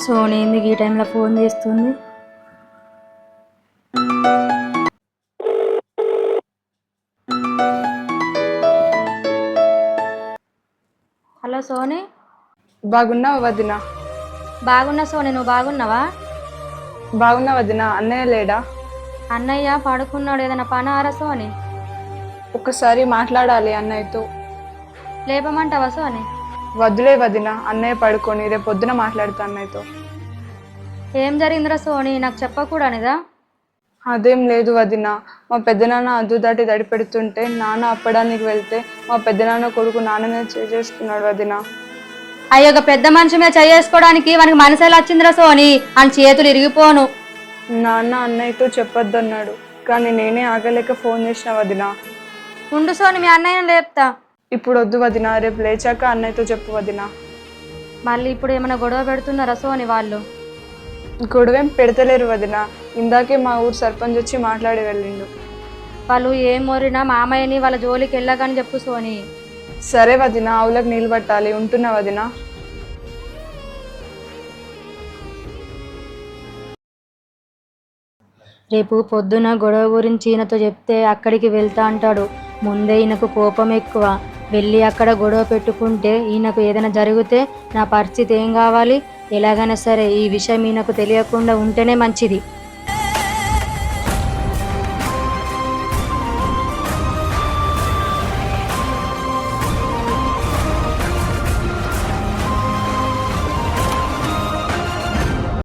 Sony ఎందుకు ఈ టైంలో ఫోన్ చేస్తుంది? హలో సోనీ. బాగున్నావా వదిన? బాగున్నా సోనీ, నువ్వు బాగున్నావా? బాగున్నా వదిన. అన్నయ్య లేడా? అన్నయ్య పడుకున్నాడు. ఏదైనా పని ఆరా సోనీ? ఒక్కసారి మాట్లాడాలి అన్నయ్యతో. లేపమంటావా సోనీ? వద్దులే వదిన, అన్నయ్య పడుకొని రేపు పొద్దున మాట్లాడుతా అన్నయ్యతో. ఏం జరిగిందిరా సోనీ, నాకు చెప్పకూడనిదా? అదేం లేదు వదిన, మా పెద్దనాన్న అద్దు దాటి దడి పెడుతుంటే నాన్న అప్పడానికి వెళ్తే మా పెద్దనాన్న కొడుకు నాన్ననే చేసుకున్నాడు వదిన. అయ్యో, పెద్ద మనిషి మీద చేసుకోవడానికి వానికి మనసు ఎలా వచ్చిందిరా సోనీ? అని చేతులు ఇరిగిపోను. నాన్న అన్నయ్యతో చెప్పొద్దన్నాడు, కానీ నేనే ఆగలేక ఫోన్ చేసిన వదిన. ఉండు సోనీ, మీ అన్నయ్యని లేపుతా. ఇప్పుడు వద్దు వదిన, రేపు లేచాక అన్నయ్యతో చెప్పు వదిన. మళ్ళీ ఇప్పుడు ఏమైనా గొడవ పెడుతున్నారా సోనీ వాళ్ళు? గొడవేం పెడతలేరు వదిన, ఇందాకే మా ఊరు సర్పంచ్ వచ్చి మాట్లాడి వెళ్ళిండు. వాళ్ళు ఏం మోరినా మామయ్యని వాళ్ళ జోలికి వెళ్ళగాని చెప్పు సోనీ. సరే వదిన, ఆవులకు నీళ్ళు పట్టాలి, ఉంటున్నా వదిన. రేపు పొద్దున గొడవ గురించి ఈయనతో చెప్తే అక్కడికి వెళ్తా అంటాడు. ముందే ఈయనకు కోపం ఎక్కువ. వెళ్ళి అక్కడ గొడవ పెట్టుకుంటే ఈయనకు ఏదైనా జరిగితే నా పరిస్థితి ఏం కావాలి? ఎలాగైనా సరే ఈ విషయం ఈయనకు తెలియకుండా ఉంటేనే మంచిది.